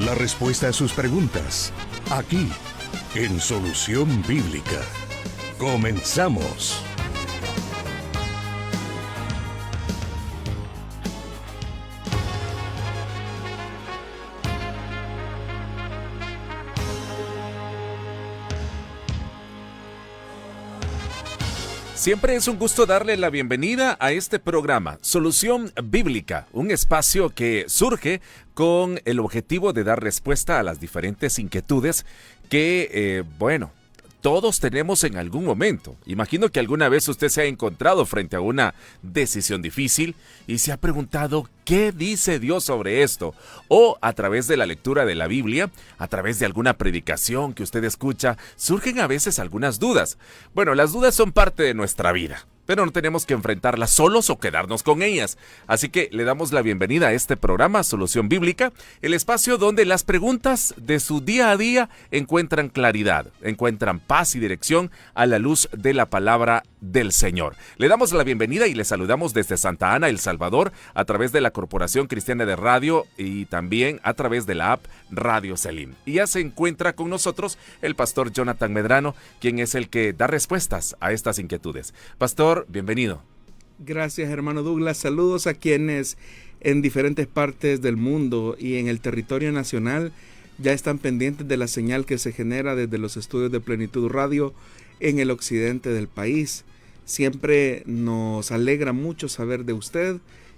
La respuesta a sus preguntas, aquí, en Solución Bíblica. Comenzamos. Siempre es un gusto darle la bienvenida a este programa, Solución Bíblica, un espacio que surge con el objetivo de dar respuesta a las diferentes inquietudes que, todos tenemos en algún momento. Imagino que alguna vez usted se ha encontrado frente a una decisión difícil y se ha preguntado ¿qué dice Dios sobre esto? O a través de la lectura de la Biblia, a través de alguna predicación que usted escucha, surgen a veces algunas dudas. Bueno, las dudas son parte de nuestra vida, pero no tenemos que enfrentarlas solos o quedarnos con ellas. Así que le damos la bienvenida a este programa, Solución Bíblica, el espacio donde las preguntas de su día a día encuentran claridad, encuentran paz y dirección a la luz de la palabra del Señor. Le damos la bienvenida y le saludamos desde Santa Ana, El Salvador, a través de la Corporación Cristiana de Radio y también a través de la app Radio Selim. Y ya se encuentra con nosotros el pastor Jonathan Medrano, quien es el que da respuestas a estas inquietudes. Pastor, bienvenido. Gracias, hermano Douglas. Saludos a quienes en diferentes partes del mundo y en el territorio nacional ya están pendientes de la señal que se genera desde los estudios de Plenitud Radio en el occidente del país. Siempre nos alegra mucho saber de usted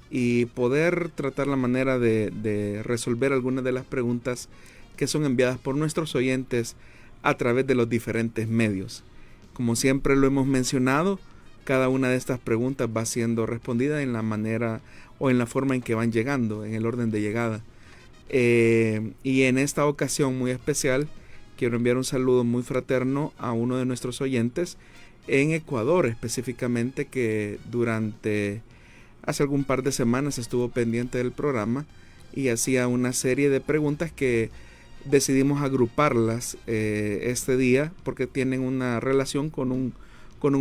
y poder tratar la manera de resolver algunas de las preguntas que son enviadas por nuestros oyentes a través de los diferentes medios. Como siempre lo hemos mencionado, cada una de estas preguntas va siendo respondida en la manera o en la forma en que van llegando, en el orden de llegada. Y en esta ocasión muy especial, quiero enviar un saludo muy fraterno a uno de nuestros oyentes en Ecuador, específicamente, que durante hace algún par de semanas estuvo pendiente del programa y hacía una serie de preguntas que decidimos agruparlas este día porque tienen una relación con un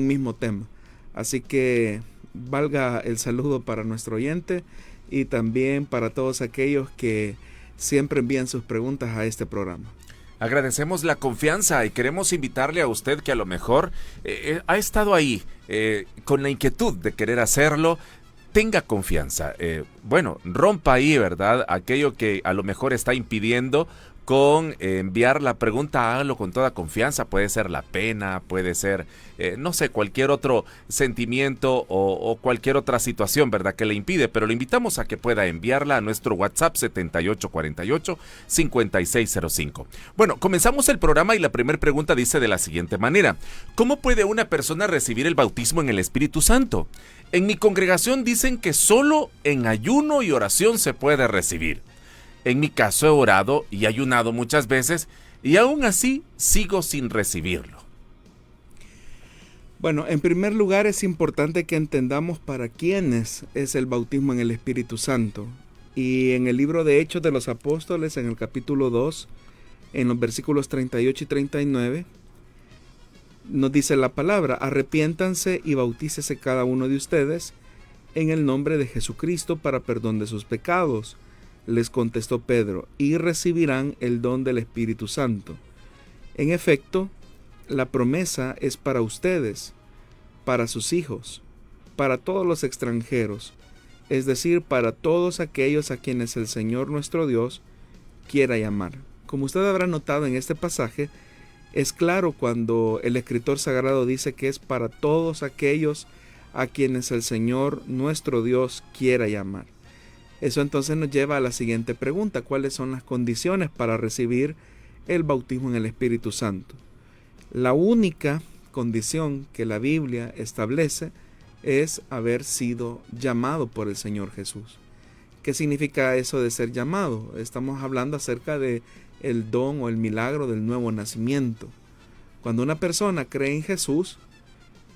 mismo tema. Así que valga el saludo para nuestro oyente y también para todos aquellos que siempre envían sus preguntas a este programa. Agradecemos la confianza y queremos invitarle a usted que a lo mejor ha estado ahí con la inquietud de querer hacerlo. Tenga confianza. Rompa ahí, ¿verdad? Aquello que a lo mejor está impidiendo con enviar la pregunta, hágalo con toda confianza. Puede ser la pena, puede ser, cualquier otro sentimiento o cualquier otra situación, ¿verdad?, que le impide, pero le invitamos a que pueda enviarla a nuestro WhatsApp 7848-5605. Bueno, comenzamos el programa y la primera pregunta dice de la siguiente manera: ¿cómo puede una persona recibir el bautismo en el Espíritu Santo? En mi congregación dicen que solo en ayuno y oración se puede recibir. En mi caso he orado y ayunado muchas veces y aún así sigo sin recibirlo. Bueno, en primer lugar es importante que entendamos para quiénes es el bautismo en el Espíritu Santo. Y en el libro de Hechos de los Apóstoles, en el capítulo 2, en los versículos 38 y 39, nos dice la palabra: arrepiéntanse y bautícese cada uno de ustedes en el nombre de Jesucristo para perdón de sus pecados. Les contestó Pedro, y recibirán el don del Espíritu Santo. En efecto, la promesa es para ustedes, para sus hijos, para todos los extranjeros, es decir, para todos aquellos a quienes el Señor nuestro Dios quiera llamar. Como usted habrá notado en este pasaje, es claro cuando el escritor sagrado dice que es para todos aquellos a quienes el Señor nuestro Dios quiera llamar. Eso entonces nos lleva a la siguiente pregunta: ¿cuáles son las condiciones para recibir el bautismo en el Espíritu Santo? La única condición que la Biblia establece es haber sido llamado por el Señor Jesús. ¿Qué significa eso de ser llamado? Estamos hablando acerca de el don o el milagro del nuevo nacimiento. Cuando una persona cree en Jesús,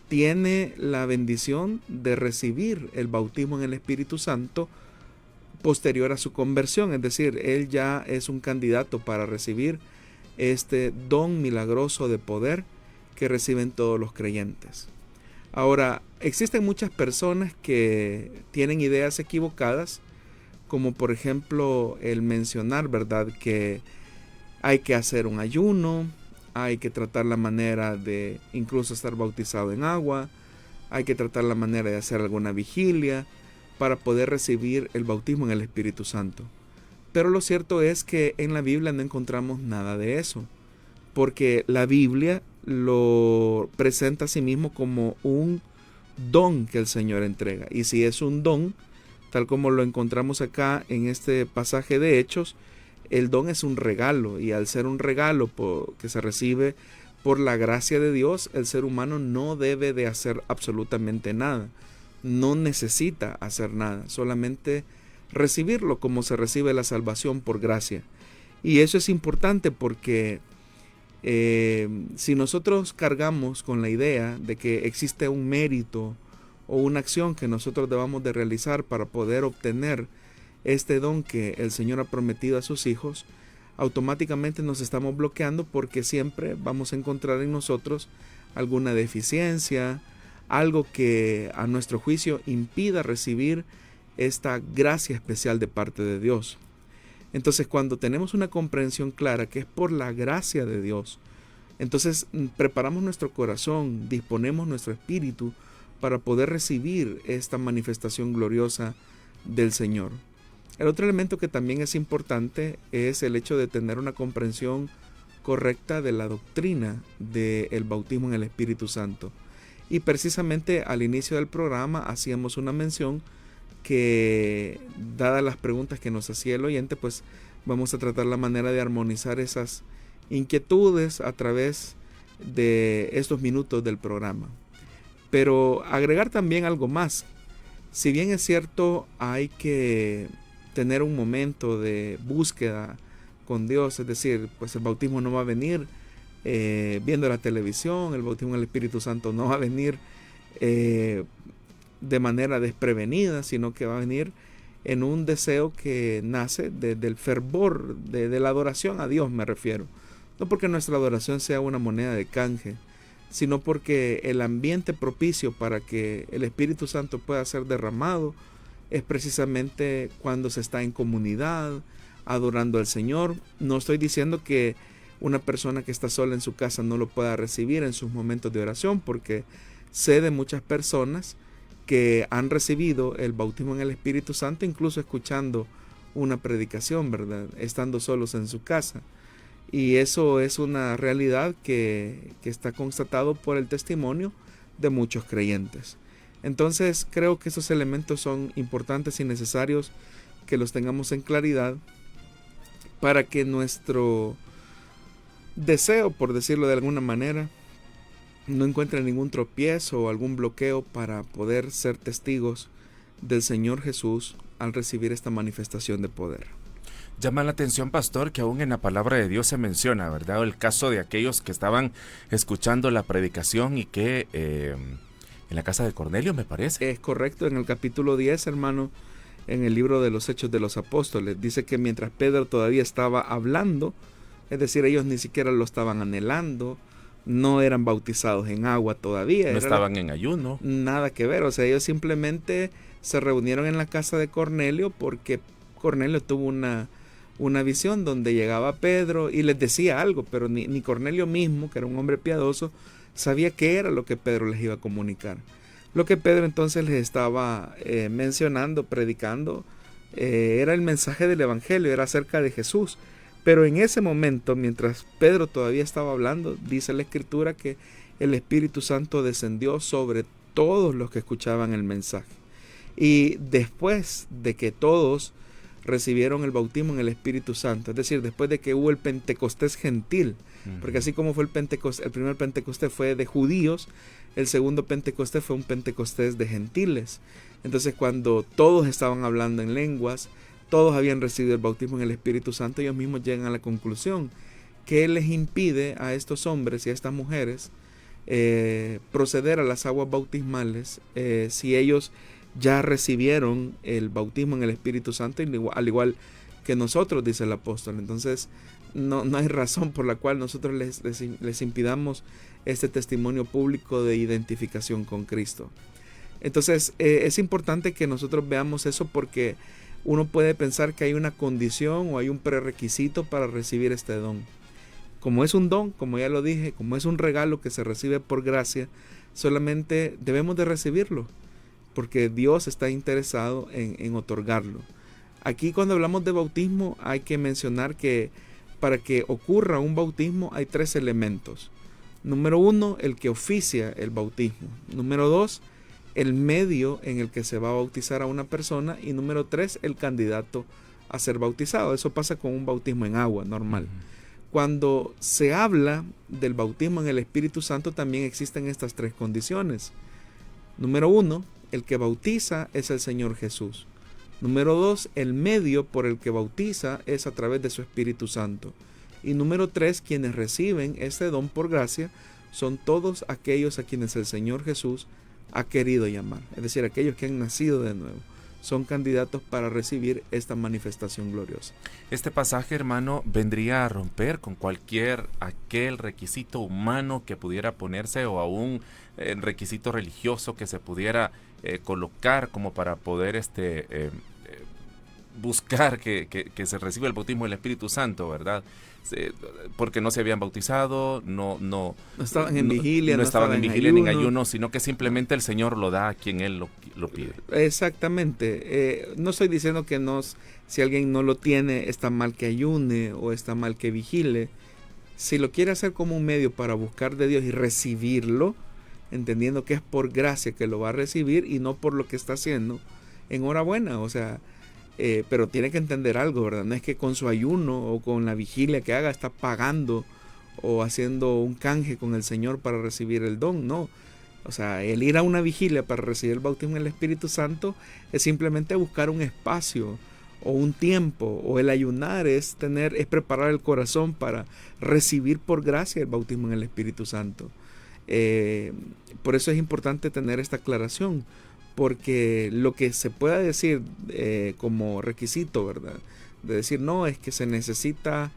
tiene la bendición de recibir el bautismo en el Espíritu Santo posterior a su conversión, es decir, él ya es un candidato para recibir este don milagroso de poder que reciben todos los creyentes. Ahora, existen muchas personas que tienen ideas equivocadas como por ejemplo el mencionar, ¿verdad?, que hay que hacer un ayuno, hay que tratar la manera de incluso estar bautizado en agua, hay que tratar la manera de hacer alguna vigilia para poder recibir el bautismo en el Espíritu Santo. Pero lo cierto es que en la Biblia no encontramos nada de eso, porque la Biblia lo presenta a sí mismo como un don que el Señor entrega. Y si es un don, tal como lo encontramos acá en este pasaje de Hechos, el don es un regalo, y al ser un regalo que se recibe por la gracia de Dios, el ser humano no debe de hacer absolutamente nada, no necesita hacer nada, solamente recibirlo como se recibe la salvación por gracia. Y eso es importante porque si nosotros cargamos con la idea de que existe un mérito o una acción que nosotros debamos de realizar para poder obtener este don que el Señor ha prometido a sus hijos, automáticamente nos estamos bloqueando, porque siempre vamos a encontrar en nosotros alguna deficiencia, algo que a nuestro juicio impida recibir esta gracia especial de parte de Dios. Entonces, cuando tenemos una comprensión clara que es por la gracia de Dios, entonces preparamos nuestro corazón, disponemos nuestro espíritu para poder recibir esta manifestación gloriosa del Señor. El otro elemento que también es importante es el hecho de tener una comprensión correcta de la doctrina del bautismo en el Espíritu Santo. Y precisamente al inicio del programa hacíamos una mención que, dadas las preguntas que nos hacía el oyente, pues vamos a tratar la manera de armonizar esas inquietudes a través de estos minutos del programa. Pero agregar también algo más. Si bien es cierto, hay que tener un momento de búsqueda con Dios, es decir, pues el bautismo no va a venir viendo la televisión, el bautismo en el Espíritu Santo no va a venir de manera desprevenida, sino que va a venir en un deseo que nace del fervor, de la adoración a Dios, me refiero. No porque nuestra adoración sea una moneda de canje, sino porque el ambiente propicio para que el Espíritu Santo pueda ser derramado es precisamente cuando se está en comunidad, adorando al Señor. No estoy diciendo que una persona que está sola en su casa no lo pueda recibir en sus momentos de oración, porque sé de muchas personas que han recibido el bautismo en el Espíritu Santo incluso escuchando una predicación, ¿verdad?, estando solos en su casa. Y eso es una realidad que está constatado por el testimonio de muchos creyentes. Entonces creo que esos elementos son importantes y necesarios que los tengamos en claridad para que nuestro deseo, por decirlo de alguna manera, no encuentre ningún tropiezo o algún bloqueo para poder ser testigos del Señor Jesús al recibir esta manifestación de poder. Llama la atención, pastor, que aún en la palabra de Dios se menciona, ¿verdad?, el caso de aquellos que estaban escuchando la predicación y que en la casa de Cornelio, me parece. Es correcto, en el capítulo 10, hermano, en el libro de los Hechos de los Apóstoles, dice que mientras Pedro todavía estaba hablando, es decir, ellos ni siquiera lo estaban anhelando, no eran bautizados en agua todavía. No estaban en ayuno. Nada que ver, o sea, ellos simplemente se reunieron en la casa de Cornelio porque Cornelio tuvo una visión donde llegaba Pedro y les decía algo, pero ni Cornelio mismo, que era un hombre piadoso, sabía qué era lo que Pedro les iba a comunicar. Lo que Pedro entonces les estaba mencionando, predicando, era el mensaje del Evangelio, era acerca de Jesús. Pero en ese momento, mientras Pedro todavía estaba hablando, dice la Escritura que el Espíritu Santo descendió sobre todos los que escuchaban el mensaje. Y después de que todos recibieron el bautismo en el Espíritu Santo, es decir, después de que hubo el Pentecostés gentil, porque así como fue el primer Pentecostés fue de judíos, el segundo Pentecostés fue un Pentecostés de gentiles. Entonces, cuando todos estaban hablando en lenguas, todos habían recibido el bautismo en el Espíritu Santo, ellos mismos llegan a la conclusión que les impide a estos hombres y a estas mujeres proceder a las aguas bautismales si ellos ya recibieron el bautismo en el Espíritu Santo, al igual que nosotros, dice el apóstol. Entonces no hay razón por la cual nosotros les impidamos este testimonio público de identificación con Cristo. Entonces es importante que nosotros veamos eso, porque uno puede pensar que hay una condición o hay un prerequisito para recibir este don. Como es un don, como ya lo dije, como es un regalo que se recibe por gracia, solamente debemos de recibirlo, porque Dios está interesado en otorgarlo. Aquí cuando hablamos de bautismo hay que mencionar que para que ocurra un bautismo hay 3 elementos. Número 1, el que oficia el bautismo. Número 2, el medio en el que se va a bautizar a una persona. Y número 3, el candidato a ser bautizado. Eso pasa con un bautismo en agua normal. Cuando se habla del bautismo en el Espíritu Santo también existen estas 3 condiciones. Número 1, el que bautiza es el Señor Jesús. Número 2, el medio por el que bautiza es a través de su Espíritu Santo. Y número 3, quienes reciben este don por gracia son todos aquellos a quienes el Señor Jesús ha querido llamar. Es decir, aquellos que han nacido de nuevo. Son candidatos para recibir esta manifestación gloriosa. Este pasaje, hermano, vendría a romper con aquel requisito humano que pudiera ponerse o aún requisito religioso que se pudiera colocar como para poder buscar que se reciba el bautismo del Espíritu Santo, ¿verdad? Porque no se habían bautizado, no estaban en vigilia, no estaban en vigilia ni en ayuno, sino que simplemente el Señor lo da a quien Él lo pide. Exactamente. No estoy diciendo que si alguien no lo tiene, está mal que ayune o está mal que vigile. Si lo quiere hacer como un medio para buscar de Dios y recibirlo, entendiendo que es por gracia que lo va a recibir y no por lo que está haciendo, enhorabuena, o sea, pero tiene que entender algo, ¿verdad? No es que con su ayuno o con la vigilia que haga está pagando o haciendo un canje con el Señor para recibir el don, no. O sea, el ir a una vigilia para recibir el bautismo en el Espíritu Santo es simplemente buscar un espacio o un tiempo, o el ayunar es preparar el corazón para recibir por gracia el bautismo en el Espíritu Santo. Por eso es importante tener esta aclaración, porque lo que se pueda decir como requisito, ¿verdad? De decir, no, es que se necesita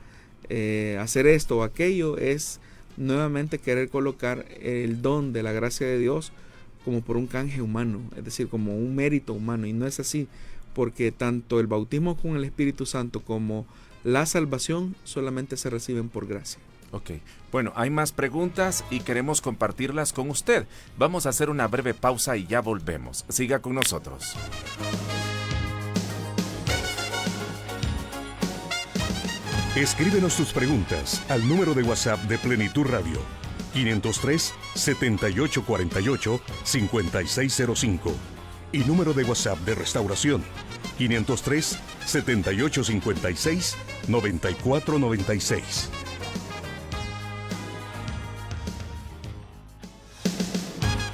hacer esto o aquello, es nuevamente querer colocar el don de la gracia de Dios como por un canje humano, es decir, como un mérito humano, y no es así, porque tanto el bautismo con el Espíritu Santo como la salvación solamente se reciben por gracia. Ok, bueno, hay más preguntas y queremos compartirlas con usted. Vamos a hacer una breve pausa y ya volvemos. Siga con nosotros. Escríbenos tus preguntas al número de WhatsApp de Plenitud Radio, 503-7848-5605. Y número de WhatsApp de Restauración, 503-7856-9496.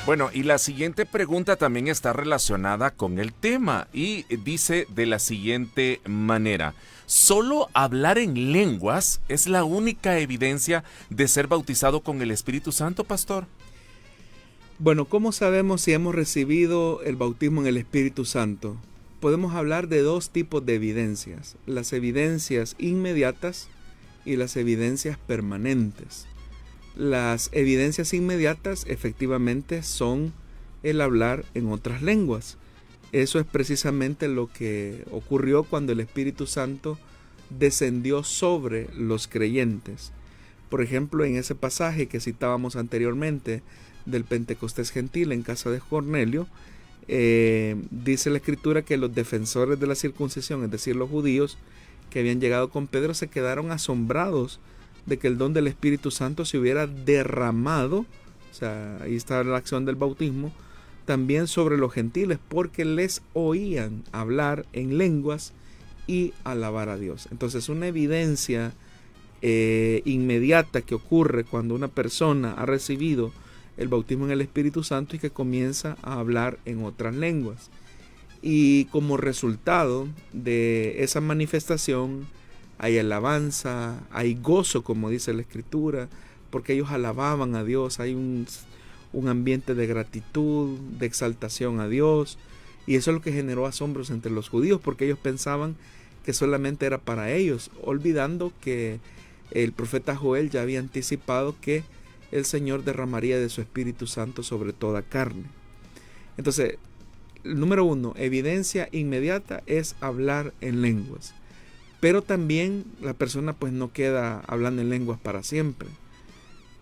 Bueno, y la siguiente pregunta también está relacionada con el tema y dice de la siguiente manera: ¿solo hablar en lenguas es la única evidencia de ser bautizado con el Espíritu Santo, pastor? Bueno, ¿cómo sabemos si hemos recibido el bautismo en el Espíritu Santo? Podemos hablar de 2 tipos de evidencias: las evidencias inmediatas y las evidencias permanentes. Las evidencias inmediatas efectivamente son el hablar en otras lenguas. Eso es precisamente lo que ocurrió cuando el Espíritu Santo descendió sobre los creyentes. Por ejemplo, en ese pasaje que citábamos anteriormente del Pentecostés gentil en casa de Cornelio, dice la Escritura que los defensores de la circuncisión, es decir, los judíos que habían llegado con Pedro, se quedaron asombrados de que el don del Espíritu Santo se hubiera derramado, o sea, ahí está la acción del bautismo, también sobre los gentiles, porque les oían hablar en lenguas y alabar a Dios. Entonces, una evidencia inmediata que ocurre cuando una persona ha recibido el bautismo en el Espíritu Santo y que comienza a hablar en otras lenguas. Y como resultado de esa manifestación, hay alabanza, hay gozo, como dice la Escritura, porque ellos alababan a Dios, hay un ambiente de gratitud, de exaltación a Dios, y eso es lo que generó asombros entre los judíos, porque ellos pensaban que solamente era para ellos, olvidando que el profeta Joel ya había anticipado que el Señor derramaría de su Espíritu Santo sobre toda carne. Entonces, número 1, evidencia inmediata es hablar en lenguas. Pero también la persona pues no queda hablando en lenguas para siempre.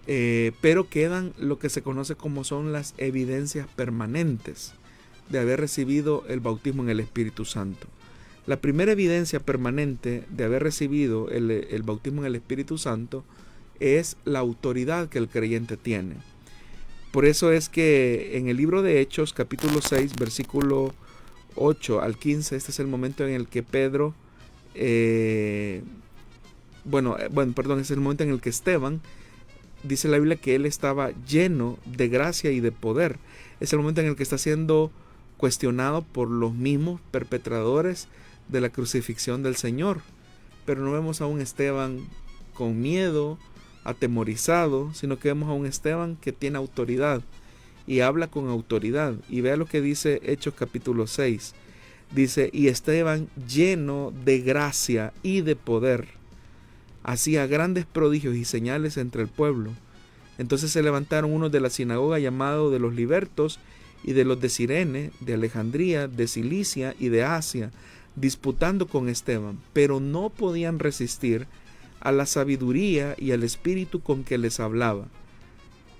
Pero quedan lo que se conoce como son las evidencias permanentes de haber recibido el bautismo en el Espíritu Santo. La primera evidencia permanente de haber recibido el bautismo en el Espíritu Santo es la autoridad que el creyente tiene. Por eso es que en el libro de Hechos, capítulo 6, versículo 8 al 15, este es el momento en el que Pedro, es el momento en el que Esteban, dice la Biblia que él estaba lleno de gracia y de poder. Es el momento en el que está siendo cuestionado por los mismos perpetradores de la crucifixión del Señor. Pero no vemos a un Esteban con miedo, atemorizado, sino que vemos a un Esteban que tiene autoridad y habla con autoridad. Y vea lo que dice Hechos capítulo 6. Dice, y Esteban, lleno de gracia y de poder, hacía grandes prodigios y señales entre el pueblo. Entonces se levantaron unos de la sinagoga llamados de los libertos y de los de Cirene, de Alejandría, de Cilicia y de Asia, disputando con Esteban, pero no podían resistir a la sabiduría y al espíritu con que les hablaba.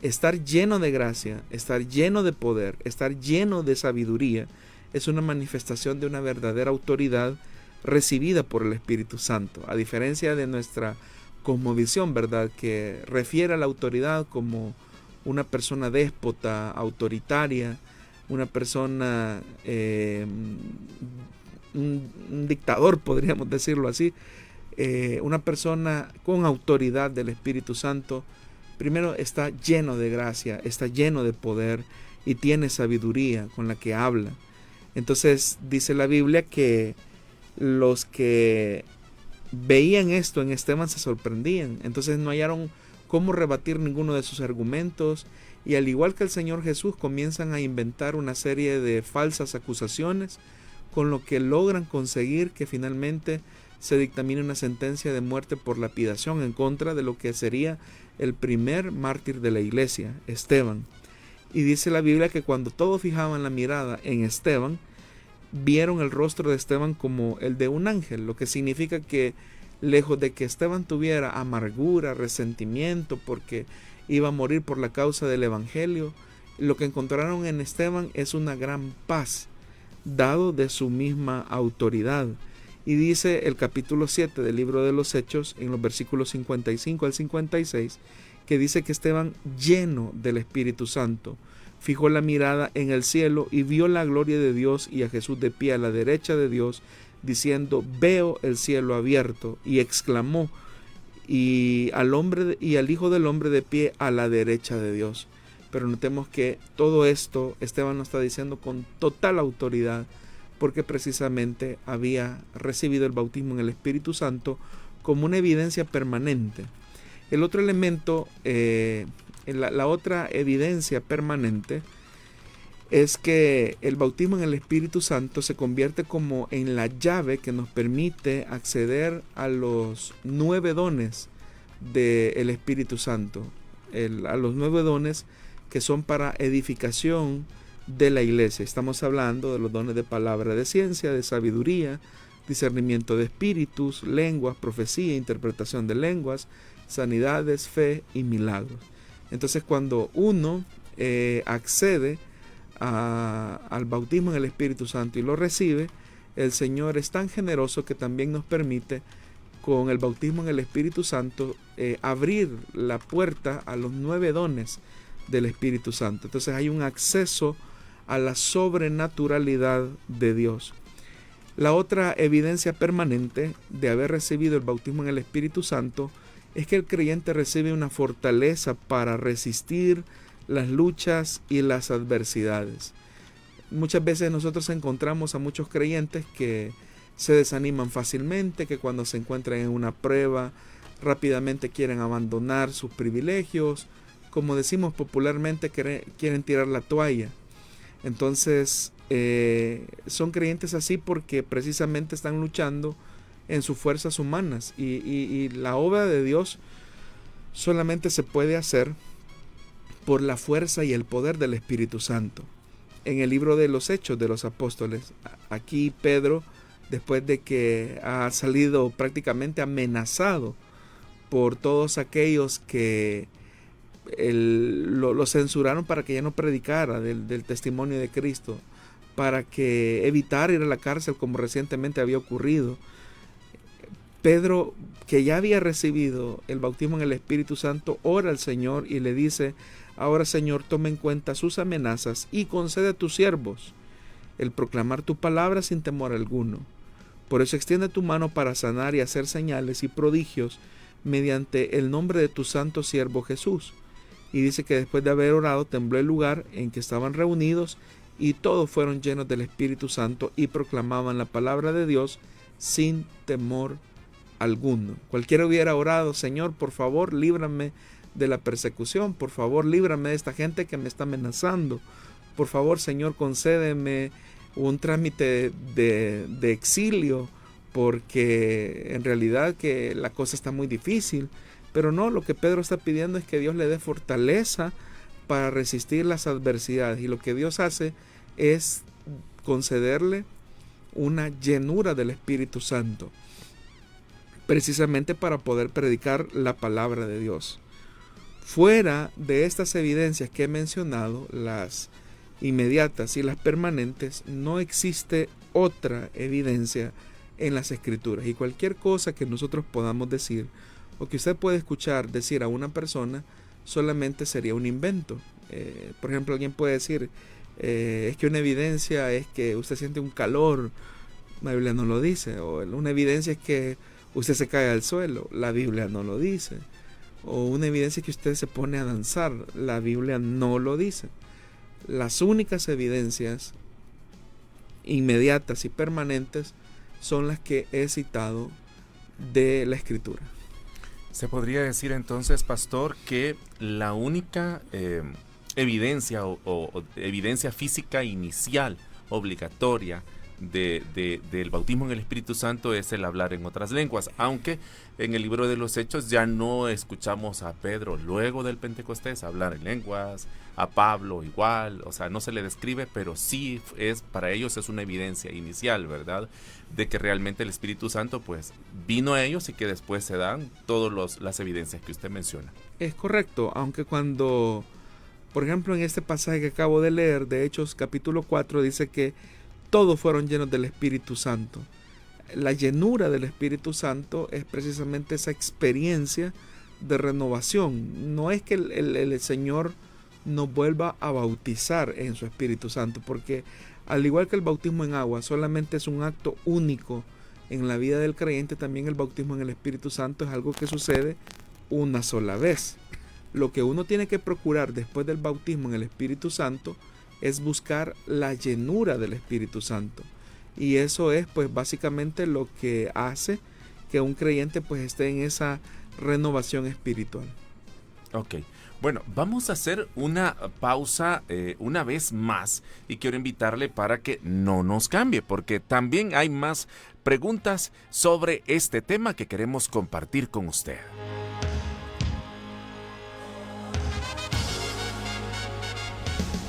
Estar lleno de gracia, estar lleno de poder, estar lleno de sabiduría es una manifestación de una verdadera autoridad recibida por el Espíritu Santo, a diferencia de nuestra cosmovisión, ¿verdad?, que refiere a la autoridad como una persona déspota, autoritaria, una persona, un dictador, podríamos decirlo así, una persona con autoridad del Espíritu Santo. Primero está lleno de gracia, está lleno de poder y tiene sabiduría con la que habla. Entonces dice la Biblia que los que veían esto en Esteban se sorprendían. Entonces no hallaron cómo rebatir ninguno de sus argumentos, y al igual que el Señor Jesús comienzan a inventar una serie de falsas acusaciones, con lo que logran conseguir que finalmente se dictamine una sentencia de muerte por lapidación en contra de lo que sería el primer mártir de la iglesia, Esteban. Y dice la Biblia que cuando todos fijaban la mirada en Esteban, vieron el rostro de Esteban como el de un ángel, lo que significa que lejos de que Esteban tuviera amargura, resentimiento porque iba a morir por la causa del evangelio, lo que encontraron en Esteban es una gran paz, dado de su misma autoridad. Y dice el capítulo 7 del libro de los Hechos, en los versículos 55 al 56, que dice que Esteban, lleno del Espíritu Santo, fijó la mirada en el cielo y vio la gloria de Dios y a Jesús de pie a la derecha de Dios, diciendo, veo el cielo abierto, y exclamó, y al Hijo del Hombre de pie a la derecha de Dios. Pero notemos que todo esto Esteban lo está diciendo con total autoridad, porque precisamente había recibido el bautismo en el Espíritu Santo como una evidencia permanente. El otro elemento, la otra evidencia permanente, es que el bautismo en el Espíritu Santo se convierte como en la llave que nos permite acceder a los 9 dones del Espíritu Santo, a los 9 dones que son para edificación de la iglesia. Estamos hablando de los dones de palabra de ciencia, de sabiduría, discernimiento de espíritus, lenguas, profecía, interpretación de lenguas, sanidades, fe y milagros. Entonces, cuando uno accede al bautismo en el Espíritu Santo y lo recibe, el Señor es tan generoso que también nos permite, con el bautismo en el Espíritu Santo, abrir la puerta a los 9 dones del Espíritu Santo. Entonces hay un acceso a la sobrenaturalidad de Dios. La otra evidencia permanente de haber recibido el bautismo en el Espíritu Santo es que el creyente recibe una fortaleza para resistir las luchas y las adversidades. Muchas veces nosotros encontramos a muchos creyentes que se desaniman fácilmente, que cuando se encuentran en una prueba rápidamente quieren abandonar sus privilegios, como decimos popularmente, quieren tirar la toalla. Entonces son creyentes así porque precisamente están luchando en sus fuerzas humanas, y la obra de Dios solamente se puede hacer por la fuerza y el poder del Espíritu Santo. en el libro de los Hechos de los Apóstoles. Aquí Pedro, después de que ha salido prácticamente amenazado por todos aquellos que lo censuraron para que ya no predicara del testimonio de Cristo, para que evitara ir a la cárcel como recientemente había ocurrido. Pedro, que ya había recibido el bautismo en el Espíritu Santo, ora al Señor y le dice: ahora, Señor, toma en cuenta sus amenazas y concede a tus siervos el proclamar tu palabra sin temor alguno. Por eso extiende tu mano para sanar y hacer señales y prodigios mediante el nombre de tu santo siervo Jesús. Y dice que después de haber orado, tembló el lugar en que estaban reunidos, y todos fueron llenos del Espíritu Santo y proclamaban la palabra de Dios sin temor alguno. Cualquiera hubiera orado: Señor, por favor, líbrame de la persecución, por favor, líbrame de esta gente que me está amenazando, por favor, Señor, concédeme un trámite de exilio, porque en realidad que la cosa está muy difícil. Pero no, lo que Pedro está pidiendo es que Dios le dé fortaleza para resistir las adversidades, y lo que Dios hace es concederle una llenura del Espíritu Santo, precisamente para poder predicar la palabra de Dios. Fuera de estas evidencias que he mencionado, las inmediatas y las permanentes, no existe otra evidencia en las Escrituras, y cualquier cosa que nosotros podamos decir o que usted puede escuchar decir a una persona solamente sería un invento. Por ejemplo, alguien puede decir: es que una evidencia es que usted siente un calor. La Biblia no lo dice. O una evidencia es que usted se cae al suelo. La Biblia no lo dice. O una evidencia es que usted se pone a danzar. La Biblia no lo dice. Las únicas evidencias inmediatas y permanentes son las que he citado de la Escritura. Se podría decir entonces, pastor, que la única evidencia o evidencia física inicial obligatoria del bautismo en el Espíritu Santo es el hablar en otras lenguas, aunque en el libro de los Hechos ya no escuchamos a Pedro luego del Pentecostés hablar en lenguas, a Pablo igual, o sea, no se le describe, pero sí para ellos es una evidencia inicial, ¿verdad?, de que realmente el Espíritu Santo pues vino a ellos, y que después se dan todas las evidencias que usted menciona. Es correcto, aunque cuando, por ejemplo, en este pasaje que acabo de leer de Hechos capítulo 4 dice que todos fueron llenos del Espíritu Santo. La llenura del Espíritu Santo es precisamente esa experiencia de renovación. No es que el Señor nos vuelva a bautizar en su Espíritu Santo, porque al igual que el bautismo en agua solamente es un acto único en la vida del creyente, también el bautismo en el Espíritu Santo es algo que sucede una sola vez. Lo que uno tiene que procurar después del bautismo en el Espíritu Santo es buscar la llenura del Espíritu Santo, y eso es pues básicamente lo que hace que un creyente pues esté en esa renovación espiritual. Ok, bueno, vamos a hacer una pausa una vez más, y quiero invitarle para que no nos cambie, porque también hay más preguntas sobre este tema que queremos compartir con usted.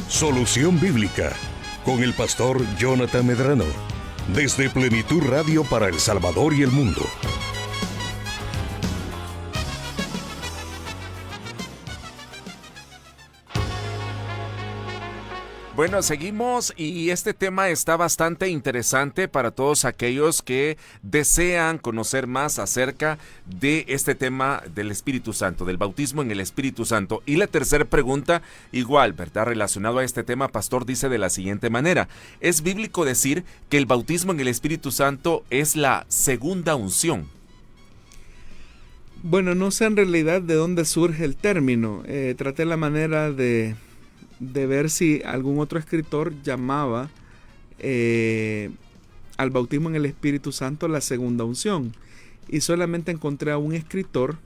Solución Bíblica, con el pastor Jonathan Medrano, desde Plenitud Radio para El Salvador y el mundo. Bueno, seguimos, y este tema está bastante interesante para todos aquellos que desean conocer más acerca de este tema del Espíritu Santo, del bautismo en el Espíritu Santo. Y la tercera pregunta, igual, ¿verdad?, relacionado a este tema, pastor, dice de la siguiente manera: ¿es bíblico decir que el bautismo en el Espíritu Santo es la segunda unción? Bueno, no sé en realidad de dónde surge el término. Traté la manera de ver si algún otro escritor llamaba al bautismo en el Espíritu Santo la segunda unción, y solamente encontré a un escritor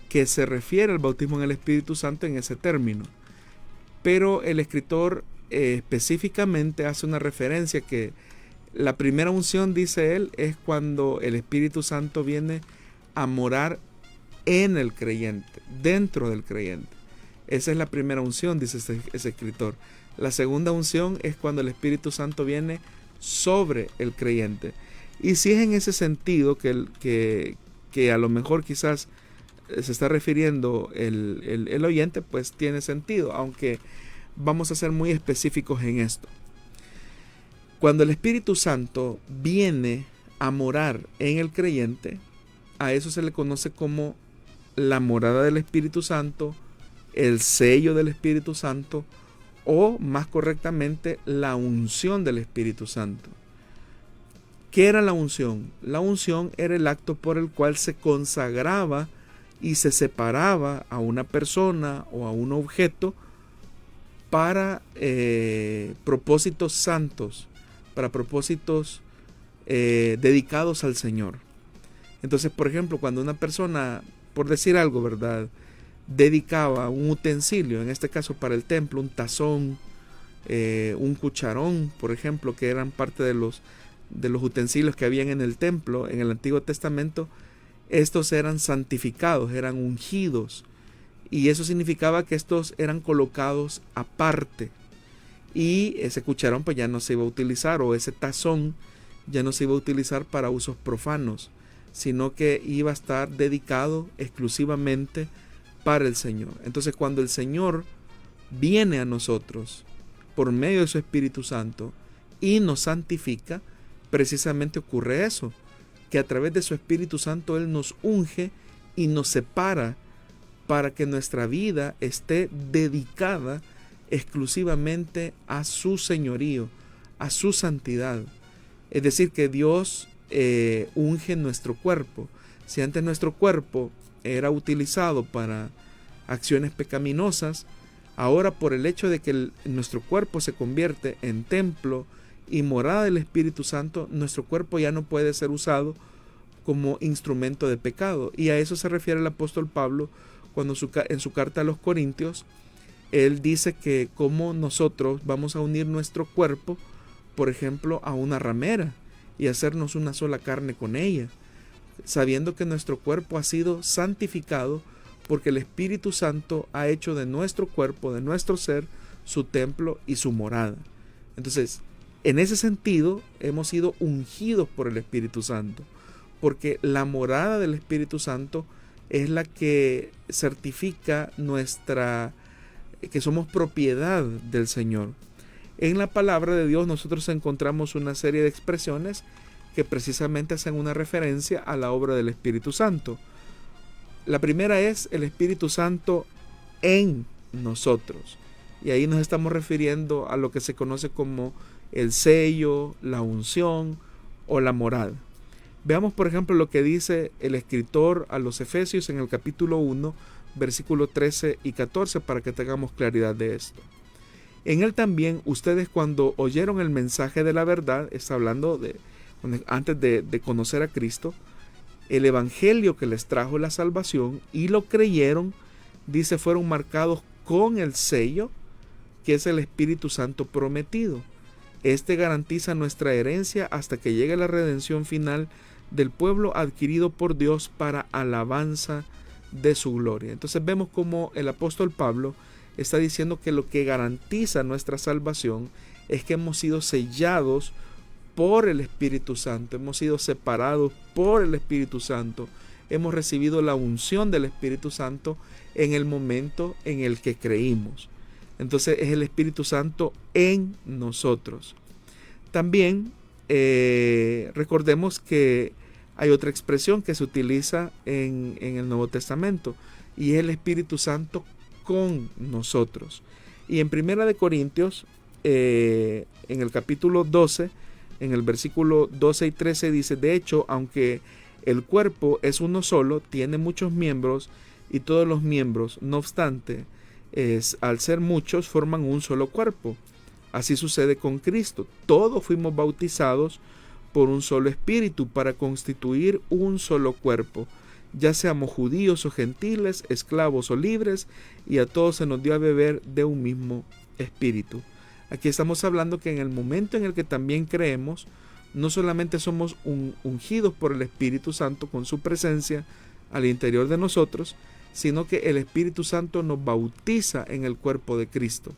que se refiere al bautismo en el Espíritu Santo en ese término, pero el escritor específicamente hace una referencia que la primera unción, dice él, es cuando el Espíritu Santo viene a morar en el creyente, dentro del creyente. Esa es la primera unción, dice ese escritor. La segunda unción es cuando el Espíritu Santo viene sobre el creyente. Y si es en ese sentido que a lo mejor quizás se está refiriendo el oyente, pues tiene sentido, aunque vamos a ser muy específicos en esto. Cuando el Espíritu Santo viene a morar en el creyente, a eso se le conoce como la morada del Espíritu Santo, el sello del Espíritu Santo, o más correctamente, la unción del Espíritu Santo. ¿Qué era la unción? La unción era el acto por el cual se consagraba y se separaba a una persona o a un objeto para propósitos santos, para propósitos dedicados al Señor. Entonces, por ejemplo, cuando una persona, por decir algo, ¿verdad?, dedicaba un utensilio, en este caso para el templo, un tazón, un cucharón, por ejemplo, que eran parte de los utensilios que habían en el templo, en el Antiguo Testamento, estos eran santificados, eran ungidos, y eso significaba que estos eran colocados aparte, y ese cucharón pues ya no se iba a utilizar, o ese tazón ya no se iba a utilizar para usos profanos, sino que iba a estar dedicado exclusivamente para el Señor. Entonces, cuando el Señor viene a nosotros por medio de su Espíritu Santo y nos santifica, precisamente ocurre eso, que a través de su Espíritu Santo Él nos unge y nos separa para que nuestra vida esté dedicada exclusivamente a su señorío, a su santidad. Es decir, que Dios unge nuestro cuerpo. Si antes nuestro cuerpo era utilizado para acciones pecaminosas, ahora por el hecho de que nuestro cuerpo se convierte en templo y morada del Espíritu Santo, nuestro cuerpo ya no puede ser usado como instrumento de pecado. Y a eso se refiere el apóstol Pablo cuando en su carta a los Corintios, él dice que cómo nosotros vamos a unir nuestro cuerpo, por ejemplo, a una ramera y hacernos una sola carne con ella, sabiendo que nuestro cuerpo ha sido santificado porque el Espíritu Santo ha hecho de nuestro cuerpo, de nuestro ser, su templo y su morada. Entonces, en ese sentido, hemos sido ungidos por el Espíritu Santo, porque la morada del Espíritu Santo es la que certifica que somos propiedad del Señor. En la palabra de Dios nosotros encontramos una serie de expresiones que precisamente hacen una referencia a la obra del Espíritu Santo. La primera es el Espíritu Santo en nosotros. Y ahí nos estamos refiriendo a lo que se conoce como el sello, la unción o la morada. Veamos, por ejemplo, lo que dice el escritor a los Efesios en el capítulo 1, versículos 13 y 14, para que tengamos claridad de esto. En él también ustedes, cuando oyeron el mensaje de la verdad, está hablando antes de conocer a Cristo, el evangelio que les trajo la salvación, y lo creyeron, dice, fueron marcados con el sello, que es el Espíritu Santo prometido. Este garantiza nuestra herencia hasta que llegue la redención final del pueblo adquirido por Dios para alabanza de su gloria. Entonces vemos como el apóstol Pablo está diciendo que lo que garantiza nuestra salvación es que hemos sido sellados por el Espíritu Santo, hemos sido separados por el Espíritu Santo, hemos recibido la unción del Espíritu Santo en el momento en el que creímos. Entonces es el Espíritu Santo en nosotros. También recordemos que hay otra expresión que se utiliza en el Nuevo Testamento, y es el Espíritu Santo con nosotros. Y en Primera de Corintios, en el capítulo 12, en el versículo 12 y 13 dice: de hecho, aunque el cuerpo es uno solo, tiene muchos miembros, y todos los miembros, no obstante, al ser muchos, forman un solo cuerpo. Así sucede con Cristo. Todos fuimos bautizados por un solo espíritu para constituir un solo cuerpo, ya seamos judíos o gentiles, esclavos o libres, y a todos se nos dio a beber de un mismo espíritu. Aquí estamos hablando que en el momento en el que también creemos, no solamente somos ungidos por el Espíritu Santo con su presencia al interior de nosotros, sino que el Espíritu Santo nos bautiza en el cuerpo de Cristo.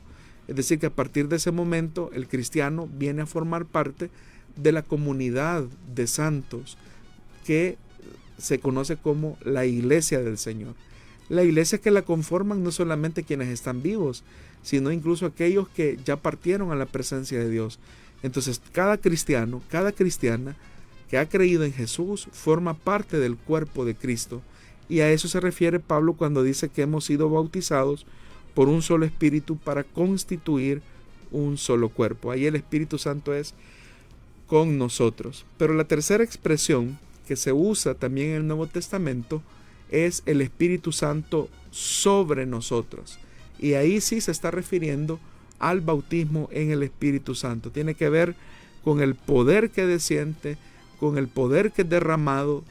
Es decir, que a partir de ese momento el cristiano viene a formar parte de la comunidad de santos que se conoce como la iglesia del Señor. La iglesia que la conforman no solamente quienes están vivos, sino incluso aquellos que ya partieron a la presencia de Dios. Entonces, cada cristiano, cada cristiana que ha creído en Jesús forma parte del cuerpo de Cristo. Y a eso se refiere Pablo cuando dice que hemos sido bautizados por un solo espíritu para constituir un solo cuerpo. Ahí el Espíritu Santo es con nosotros. Pero la tercera expresión que se usa también en el Nuevo Testamento es el Espíritu Santo sobre nosotros. Y ahí sí se está refiriendo al bautismo en el Espíritu Santo. Tiene que ver con el poder que desciende, con el poder que es derramado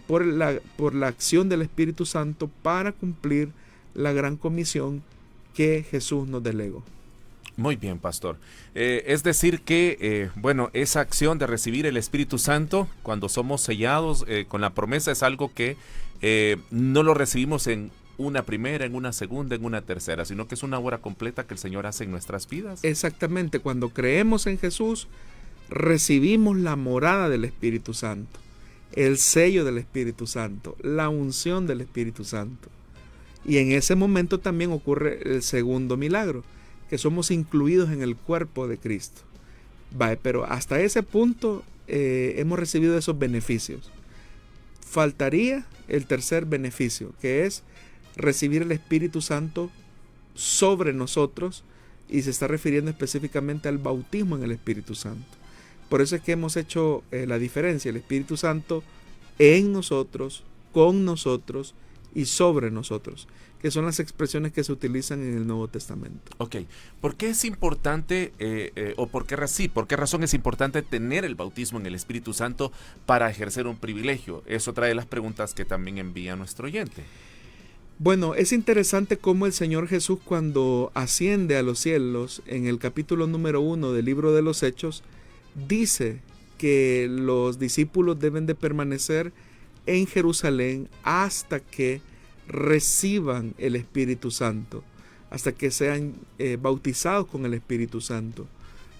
por la acción del Espíritu Santo para cumplir la gran comisión que Jesús nos delegó. Muy bien, pastor. Es decir que, esa acción de recibir el Espíritu Santo cuando somos sellados con la promesa es algo que no lo recibimos en una primera, en una segunda, en una tercera, sino que es una obra completa que el Señor hace en nuestras vidas. Exactamente, cuando creemos en Jesús, recibimos la morada del Espíritu Santo, el sello del Espíritu Santo, la unción del Espíritu Santo. Y en ese momento también ocurre el segundo milagro, que somos incluidos en el cuerpo de Cristo. Pero hasta ese punto hemos recibido esos beneficios. Faltaría el tercer beneficio, que es recibir el Espíritu Santo sobre nosotros, y se está refiriendo específicamente al bautismo en el Espíritu Santo. Por eso es que hemos hecho la diferencia, el Espíritu Santo en nosotros, con nosotros y sobre nosotros, que son las expresiones que se utilizan en el Nuevo Testamento. Ok, ¿por qué es importante, por qué razón es importante tener el bautismo en el Espíritu Santo para ejercer un privilegio? Eso trae las preguntas que también envía nuestro oyente. Bueno, es interesante cómo el Señor Jesús, cuando asciende a los cielos, en el capítulo número 1 del libro de los Hechos, dice que los discípulos deben de permanecer en Jerusalén hasta que reciban el Espíritu Santo, hasta que sean bautizados con el Espíritu Santo,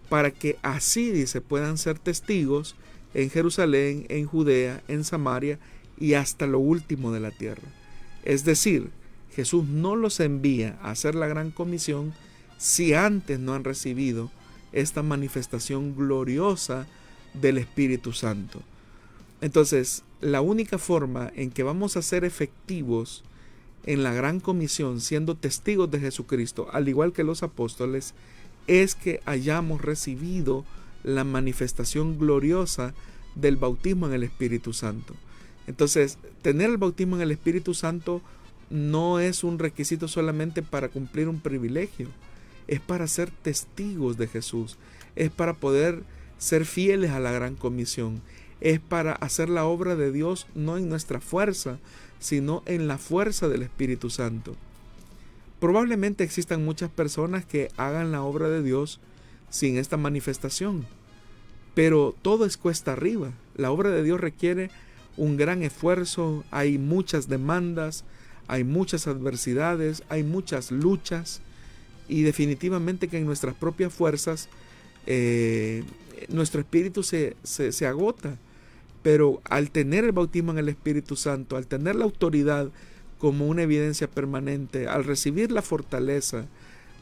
para que así, dice, puedan ser testigos en Jerusalén, en Judea, en Samaria y hasta lo último de la tierra. Es decir, Jesús no los envía a hacer la gran comisión si antes no han recibido esta manifestación gloriosa del Espíritu Santo. Entonces, la única forma en que vamos a ser efectivos en la gran comisión, siendo testigos de Jesucristo, al igual que los apóstoles, es que hayamos recibido la manifestación gloriosa del bautismo en el Espíritu Santo. Entonces, tener el bautismo en el Espíritu Santo no es un requisito solamente para cumplir un privilegio, es para ser testigos de Jesús, es para poder ser fieles a la gran comisión, es para hacer la obra de Dios no en nuestra fuerza, sino en la fuerza del Espíritu Santo. Probablemente existan muchas personas que hagan la obra de Dios sin esta manifestación, pero todo es cuesta arriba. La obra de Dios requiere un gran esfuerzo, hay muchas demandas, hay muchas adversidades, hay muchas luchas, y definitivamente que en nuestras propias fuerzas nuestro espíritu se agota. Pero al tener el bautismo en el Espíritu Santo, al tener la autoridad como una evidencia permanente, al recibir la fortaleza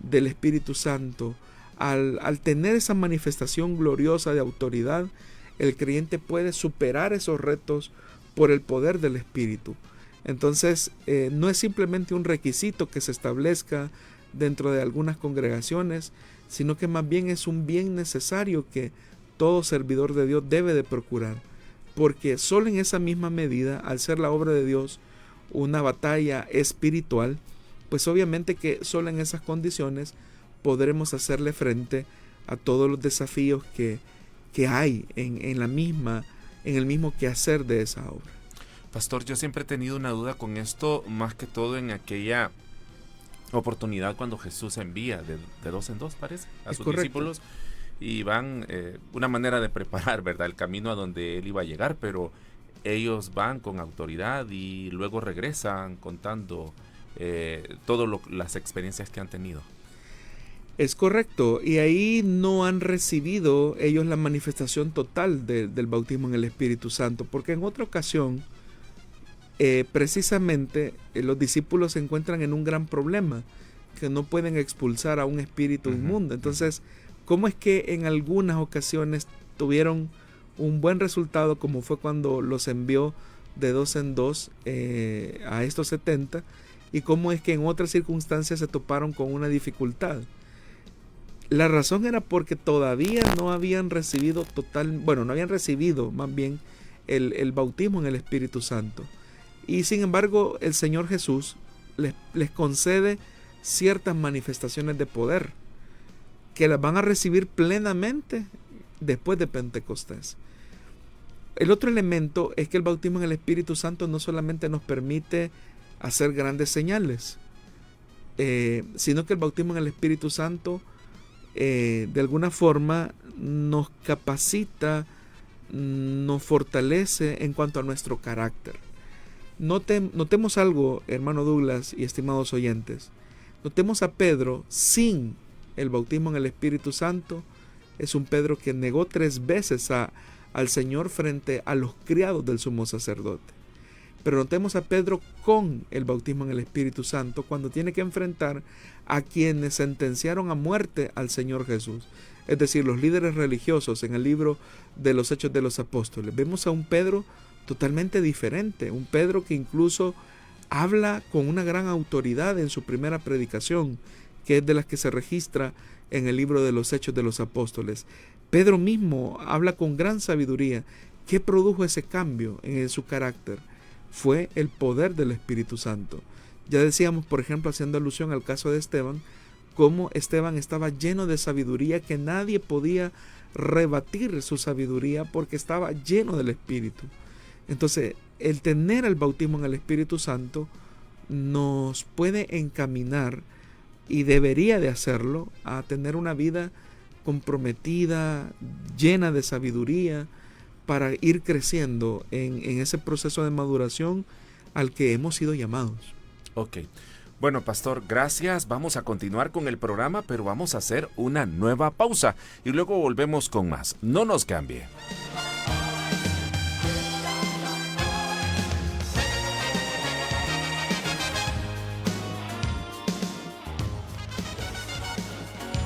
del Espíritu Santo, al tener esa manifestación gloriosa de autoridad, el creyente puede superar esos retos por el poder del Espíritu. Entonces, no es simplemente un requisito que se establezca dentro de algunas congregaciones, sino que más bien es un bien necesario que todo servidor de Dios debe de procurar, porque solo en esa misma medida, al ser la obra de Dios una batalla espiritual, pues obviamente que solo en esas condiciones podremos hacerle frente a todos los desafíos que hay en el mismo quehacer de esa obra. Pastor, yo siempre he tenido una duda con esto, más que todo en aquella oportunidad cuando Jesús envía de dos en dos, parece, a sus discípulos, y van una manera de preparar, ¿verdad?, el camino a donde él iba a llegar, pero ellos van con autoridad y luego regresan contando todas las experiencias que han tenido. Es correcto, y ahí no han recibido ellos la manifestación total del bautismo en el Espíritu Santo, porque en otra ocasión, precisamente, los discípulos se encuentran en un gran problema, que no pueden expulsar a un espíritu inmundo. Entonces, ¿cómo es que en algunas ocasiones tuvieron un buen resultado, como fue cuando los envió de 2 en 2 a estos 70, y cómo es que en otras circunstancias se toparon con una dificultad? La razón era porque todavía no habían recibido no habían recibido más bien el bautismo en el Espíritu Santo. Y sin embargo, el Señor Jesús les concede ciertas manifestaciones de poder que las van a recibir plenamente después de Pentecostés. El otro elemento es que el bautismo en el Espíritu Santo no solamente nos permite hacer grandes señales, sino que el bautismo en el Espíritu Santo de alguna forma nos capacita, nos fortalece en cuanto a nuestro carácter. Notemos algo, hermano Douglas y estimados oyentes. Notemos a Pedro sin el bautismo en el Espíritu Santo. Es un Pedro que negó 3 veces al Señor frente a los criados del sumo sacerdote. Pero notemos a Pedro con el bautismo en el Espíritu Santo cuando tiene que enfrentar a quienes sentenciaron a muerte al Señor Jesús. Es decir, los líderes religiosos en el libro de los Hechos de los Apóstoles. Vemos a un Pedro totalmente diferente, un Pedro que incluso habla con una gran autoridad en su primera predicación, que es de las que se registra en el libro de los Hechos de los Apóstoles. Pedro mismo habla con gran sabiduría. ¿Qué produjo ese cambio en su carácter? Fue el poder del Espíritu Santo. Ya decíamos, por ejemplo, haciendo alusión al caso de Esteban, cómo Esteban estaba lleno de sabiduría, que nadie podía rebatir su sabiduría porque estaba lleno del Espíritu. Entonces, el tener el bautismo en el Espíritu Santo nos puede encaminar, y debería de hacerlo, a tener una vida comprometida, llena de sabiduría, para ir creciendo en ese proceso de maduración al que hemos sido llamados. Ok. Bueno, pastor, gracias. Vamos a continuar con el programa, pero vamos a hacer una nueva pausa y luego volvemos con más. No nos cambie.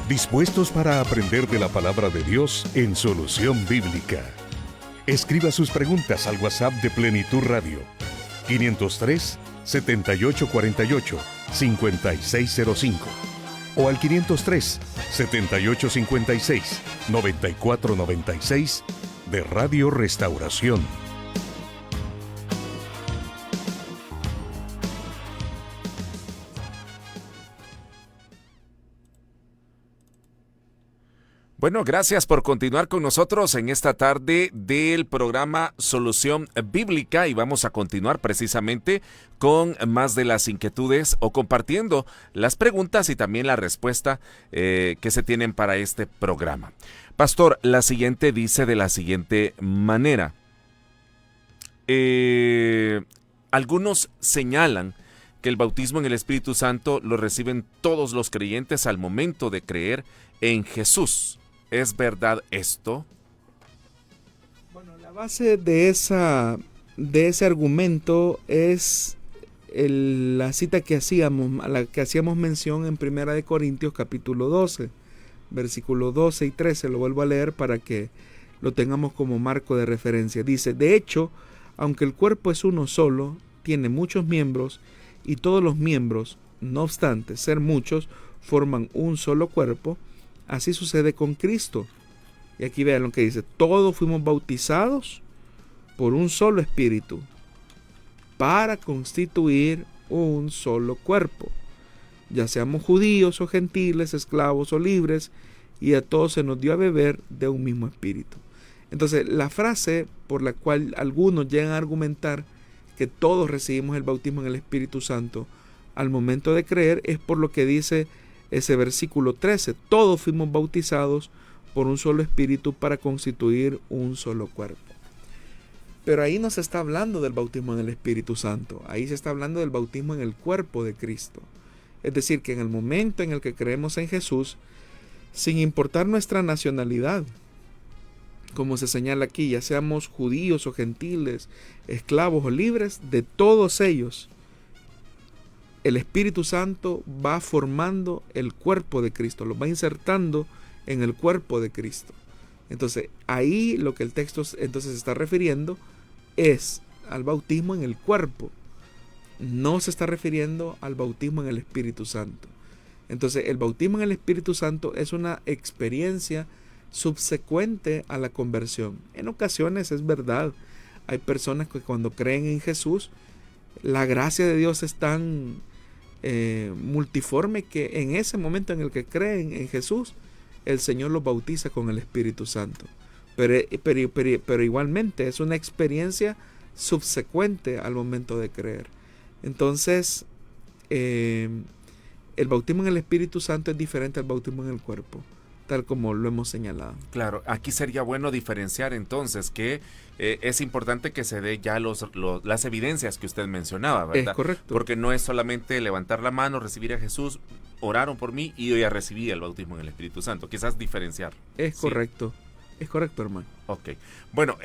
¿Dispuestos para aprender de la palabra de Dios en Solución Bíblica? Escriba sus preguntas al WhatsApp de Plenitud Radio, 503-7848-5605 o al 503-7856-9496 de Radio Restauración. Bueno, gracias por continuar con nosotros en esta tarde del programa Solución Bíblica, y vamos a continuar precisamente con más de las inquietudes o compartiendo las preguntas y también la respuesta que se tienen para este programa. Pastor, la siguiente dice de la siguiente manera. Algunos señalan que el bautismo en el Espíritu Santo lo reciben todos los creyentes al momento de creer en Jesús. ¿Es verdad esto? Bueno, la base de ese argumento es la cita que hacíamos, a la que hacíamos mención en 1 Corintios capítulo 12, versículos 12 y 13. Lo vuelvo a leer para que lo tengamos como marco de referencia. Dice: de hecho, aunque el cuerpo es uno solo, tiene muchos miembros, y todos los miembros, no obstante ser muchos, forman un solo cuerpo. Así sucede con Cristo. Y aquí vean lo que dice: todos fuimos bautizados por un solo espíritu para constituir un solo cuerpo, ya seamos judíos o gentiles, esclavos o libres, y a todos se nos dio a beber de un mismo espíritu. Entonces, la frase por la cual algunos llegan a argumentar que todos recibimos el bautismo en el Espíritu Santo al momento de creer es por lo que dice ese versículo 13: todos fuimos bautizados por un solo espíritu para constituir un solo cuerpo. Pero ahí no se está hablando del bautismo en el Espíritu Santo, ahí se está hablando del bautismo en el cuerpo de Cristo. Es decir, que en el momento en el que creemos en Jesús, sin importar nuestra nacionalidad, como se señala aquí, ya seamos judíos o gentiles, esclavos o libres, de todos ellos, el Espíritu Santo va formando el cuerpo de Cristo, lo va insertando en el cuerpo de Cristo. Entonces, ahí lo que el texto entonces se está refiriendo es al bautismo en el cuerpo. No se está refiriendo al bautismo en el Espíritu Santo. Entonces, el bautismo en el Espíritu Santo es una experiencia subsecuente a la conversión. En ocasiones es verdad, hay personas que cuando creen en Jesús, la gracia de Dios es tan multiforme que en ese momento en el que creen en Jesús, el Señor los bautiza con el Espíritu Santo. Pero igualmente es una experiencia subsecuente al momento de creer. Entonces, el bautismo en el Espíritu Santo es diferente al bautismo en el cuerpo, tal como lo hemos señalado. Claro, aquí sería bueno diferenciar entonces que es importante que se dé ya las evidencias que usted mencionaba, ¿verdad? Es correcto. Porque no es solamente levantar la mano, recibir a Jesús, oraron por mí y yo ya recibí el bautismo en el Espíritu Santo. Quizás diferenciar. Es ¿sí? correcto. Es correcto, hermano. Ok. Bueno,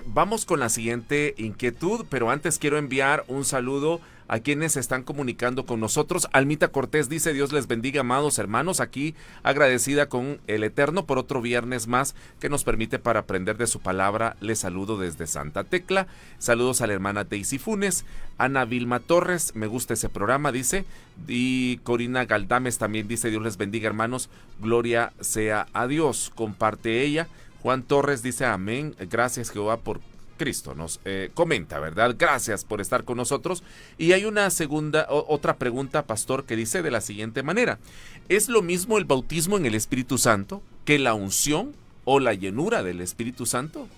vamos con la siguiente inquietud, pero antes quiero enviar un saludo a quienes se están comunicando con nosotros. Almita Cortés dice: Dios les bendiga, amados hermanos, aquí agradecida con el Eterno por otro viernes más que nos permite para aprender de su palabra. Les saludo desde Santa Tecla. Saludos a la hermana Daisy Funes. Ana Vilma Torres, me gusta ese programa, dice. Y Corina Galdames también dice: Dios les bendiga, hermanos, gloria sea a Dios. Comparte ella. Juan Torres dice: amén, gracias Jehová por Cristo, nos comenta, ¿verdad? Gracias por estar con nosotros. Y hay una otra pregunta, pastor, que dice de la siguiente manera: ¿es lo mismo el bautismo en el Espíritu Santo que la unción o la llenura del Espíritu Santo?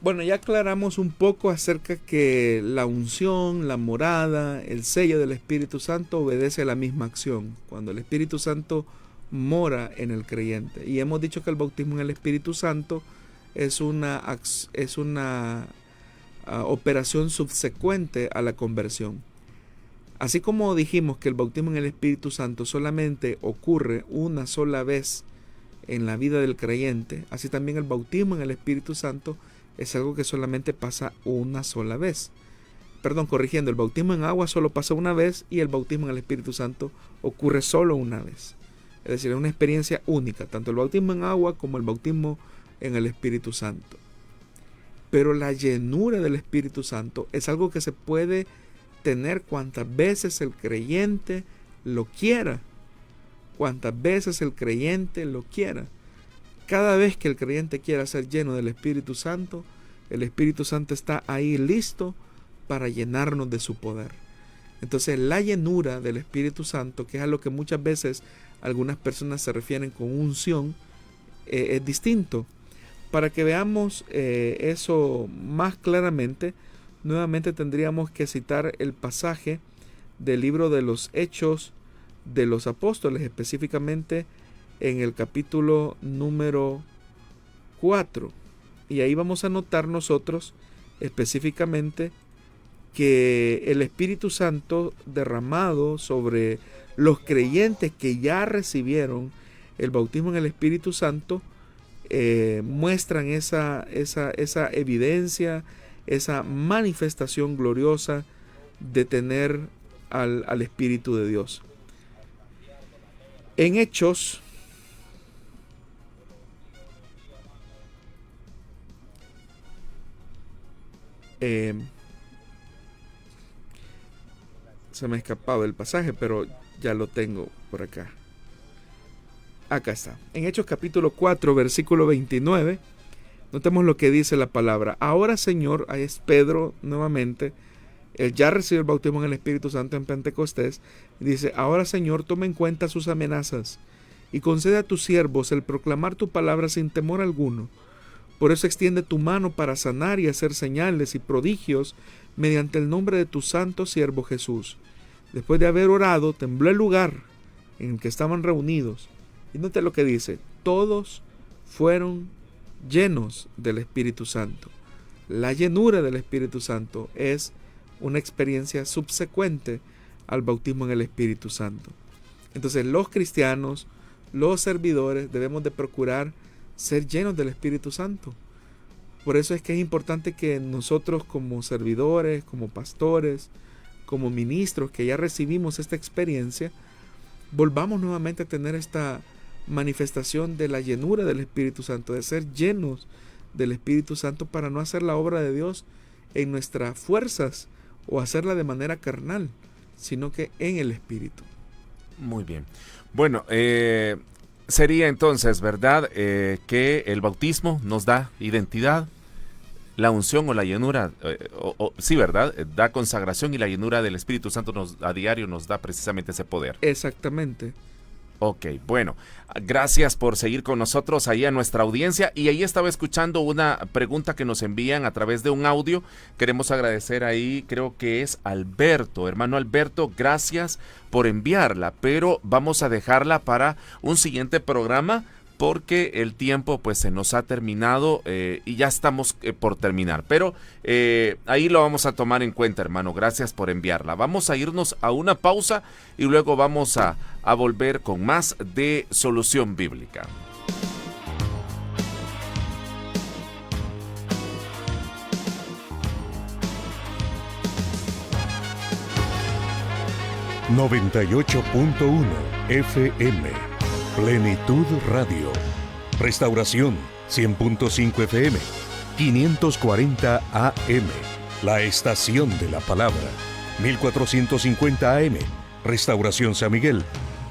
Bueno, ya aclaramos un poco acerca que la unción, la morada, el sello del Espíritu Santo obedece a la misma acción. Cuando el Espíritu Santo mora en el creyente. Y hemos dicho que el bautismo en el Espíritu Santo es una operación subsecuente a la conversión. Así como dijimos que el bautismo en el Espíritu Santo solamente ocurre una sola vez en la vida del creyente, así también el bautismo en el Espíritu Santo es algo que solamente pasa una sola vez. Perdón, corrigiendo, el bautismo en agua solo pasa una vez y el bautismo en el Espíritu Santo ocurre solo una vez. Es decir, es una experiencia única, tanto el bautismo en agua como el bautismo en el Espíritu Santo. Pero la llenura del Espíritu Santo es algo que se puede tener cuantas veces el creyente lo quiera. Cuantas veces el creyente lo quiera. Cada vez que el creyente quiera ser lleno del Espíritu Santo, el Espíritu Santo está ahí listo para llenarnos de su poder. Entonces, la llenura del Espíritu Santo, que es a lo que muchas veces algunas personas se refieren con unción, es distinto. Para que veamos eso más claramente, nuevamente tendríamos que citar el pasaje del libro de los Hechos de los Apóstoles, específicamente en el capítulo número 4. Y ahí vamos a notar nosotros específicamente que el Espíritu Santo derramado sobre los creyentes que ya recibieron el bautismo en el Espíritu Santo muestran esa evidencia, esa manifestación gloriosa de tener al Espíritu de Dios. En Hechos, se me ha escapado el pasaje, pero ya lo tengo por acá. Acá está. En Hechos capítulo 4, versículo 29, notemos lo que dice la palabra. Ahora, Señor, ahí es Pedro nuevamente, él ya recibió el bautismo en el Espíritu Santo en Pentecostés. Dice: ahora, Señor, toma en cuenta sus amenazas y concede a tus siervos el proclamar tu palabra sin temor alguno. Por eso extiende tu mano para sanar y hacer señales y prodigios mediante el nombre de tu santo siervo Jesús. Después de haber orado, tembló el lugar en el que estaban reunidos. Y note lo que dice: todos fueron llenos del Espíritu Santo. La llenura del Espíritu Santo es una experiencia subsecuente al bautismo en el Espíritu Santo. Entonces, los cristianos, los servidores debemos de procurar ser llenos del Espíritu Santo. Por eso es que es importante que nosotros como servidores, como pastores, como ministros que ya recibimos esta experiencia, volvamos nuevamente a tener esta manifestación de la llenura del Espíritu Santo, de ser llenos del Espíritu Santo para no hacer la obra de Dios en nuestras fuerzas o hacerla de manera carnal, sino que en el Espíritu. Muy bien. Bueno, sería entonces, ¿verdad? Que el bautismo nos da identidad, la unción o la llenura, sí, ¿verdad? Da consagración y la llenura del Espíritu Santo a diario nos da precisamente ese poder. Exactamente. Ok, bueno, gracias por seguir con nosotros ahí a nuestra audiencia. Y ahí estaba escuchando una pregunta que nos envían a través de un audio. Queremos agradecer ahí, creo que es Alberto. Hermano Alberto, gracias por enviarla, pero vamos a dejarla para un siguiente programa porque el tiempo pues se nos ha terminado y ya estamos por terminar. Pero ahí lo vamos a tomar en cuenta, hermano. Gracias por enviarla. Vamos a irnos a una pausa y luego vamos a volver con más de Solución Bíblica. ...98.1 FM... Plenitud Radio. Restauración 100.5 FM, 540 AM. La Estación de la Palabra, 1450 AM. Restauración San Miguel.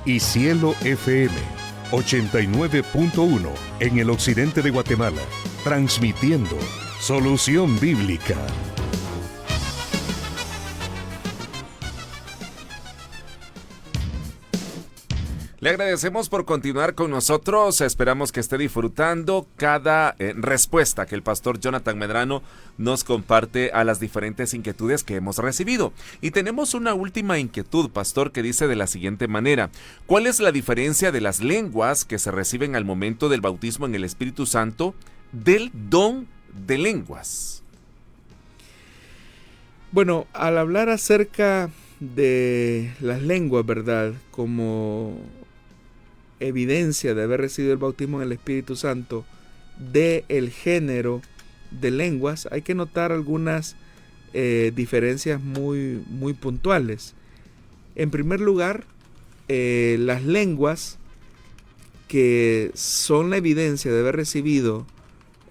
Y Cielo FM, 89.1 en el occidente de Guatemala. Transmitiendo Solución Bíblica. Le agradecemos por continuar con nosotros. Esperamos que esté disfrutando cada respuesta que el pastor Jonathan Medrano nos comparte a las diferentes inquietudes que hemos recibido. Y tenemos una última inquietud, pastor, que dice de la siguiente manera: ¿cuál es la diferencia de las lenguas que se reciben al momento del bautismo en el Espíritu Santo del don de lenguas? Bueno, al hablar acerca de las lenguas, ¿verdad?, como evidencia de haber recibido el bautismo en el Espíritu Santo del género de lenguas, hay que notar algunas diferencias muy, muy puntuales. En primer lugar, las lenguas que son la evidencia de haber recibido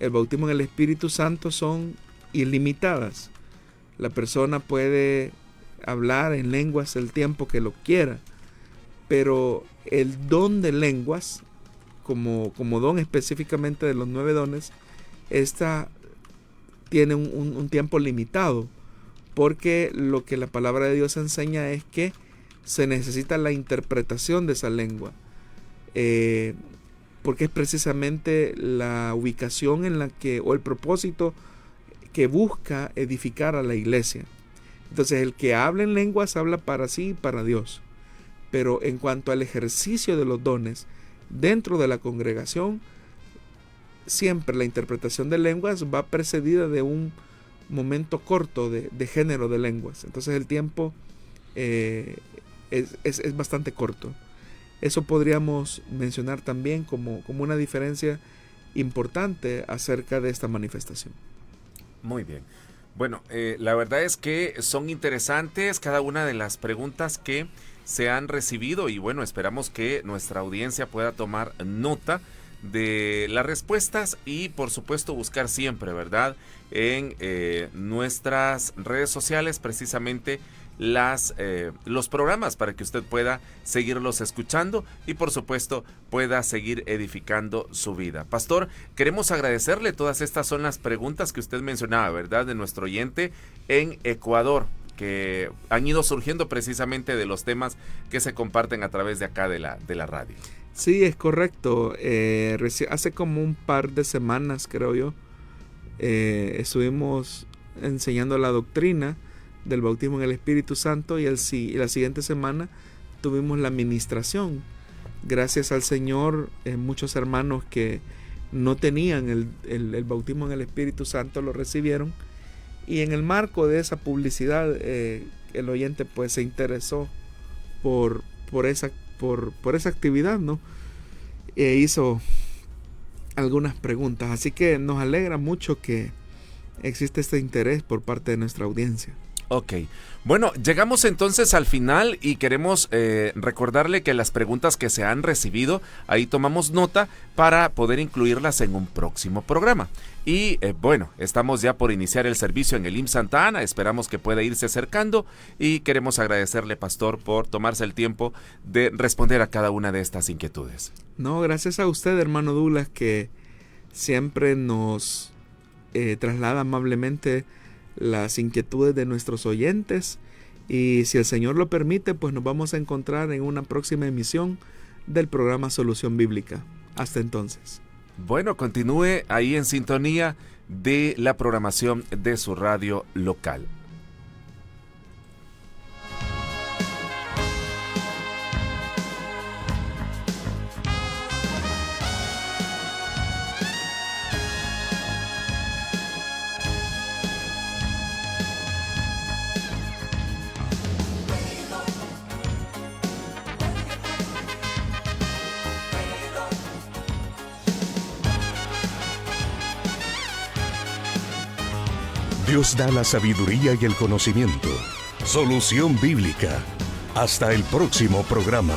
el bautismo en el Espíritu Santo son ilimitadas. La persona puede hablar en lenguas el tiempo que lo quiera, pero el don de lenguas, como don específicamente de los 9 dones, esta tiene un tiempo limitado, porque lo que la palabra de Dios enseña es que se necesita la interpretación de esa lengua, porque es precisamente la ubicación en la que, o el propósito que busca edificar a la iglesia. Entonces el que habla en lenguas habla para sí y para Dios. Pero en cuanto al ejercicio de los dones dentro de la congregación, siempre la interpretación de lenguas va precedida de un momento corto de género de lenguas. Entonces el tiempo es bastante corto. Eso podríamos mencionar también como una diferencia importante acerca de esta manifestación. Muy bien. Bueno, la verdad es que son interesantes cada una de las preguntas que se han recibido y bueno, esperamos que nuestra audiencia pueda tomar nota de las respuestas y por supuesto buscar siempre, ¿verdad?, en nuestras redes sociales precisamente los programas para que usted pueda seguirlos escuchando y por supuesto pueda seguir edificando su vida. Pastor, queremos agradecerle, todas estas son las preguntas que usted mencionaba, ¿verdad?, de nuestro oyente en Ecuador, que han ido surgiendo precisamente de los temas que se comparten a través de acá de la radio. Sí, es correcto. Hace como un par de semanas, creo yo, estuvimos enseñando la doctrina del bautismo en el Espíritu Santo y la siguiente semana tuvimos la administración. Gracias al Señor, muchos hermanos que no tenían el bautismo en el Espíritu Santo lo recibieron, y en el marco de esa publicidad el oyente pues se interesó por esa actividad, ¿no? hizo algunas preguntas. Así que nos alegra mucho que existe este interés por parte de nuestra audiencia. Ok, bueno, llegamos entonces al final y queremos recordarle que las preguntas que se han recibido, ahí tomamos nota para poder incluirlas en un próximo programa. Y bueno, estamos ya por iniciar el servicio en el IMSS Santa Ana, esperamos que pueda irse acercando y queremos agradecerle, pastor, por tomarse el tiempo de responder a cada una de estas inquietudes. No, gracias a usted, hermano Douglas, que siempre nos traslada amablemente las inquietudes de nuestros oyentes, y si el Señor lo permite, pues nos vamos a encontrar en una próxima emisión del programa Solución Bíblica. Hasta entonces. Bueno, continúe ahí en sintonía de la programación de su radio local. Dios da la sabiduría y el conocimiento. Solución Bíblica. Hasta el próximo programa.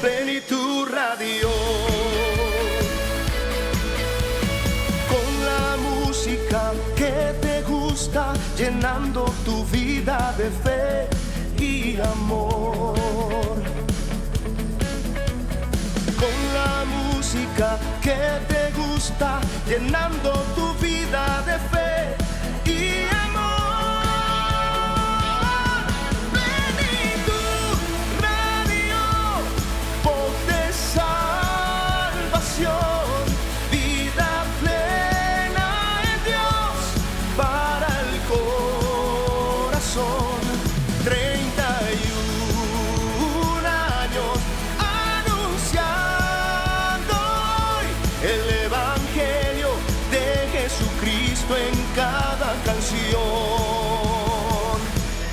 Plenitud Radio, con la música que te gusta, llenando tu vida de fe y amor. Con la música que te gusta, llenando tu vida de fe y amor.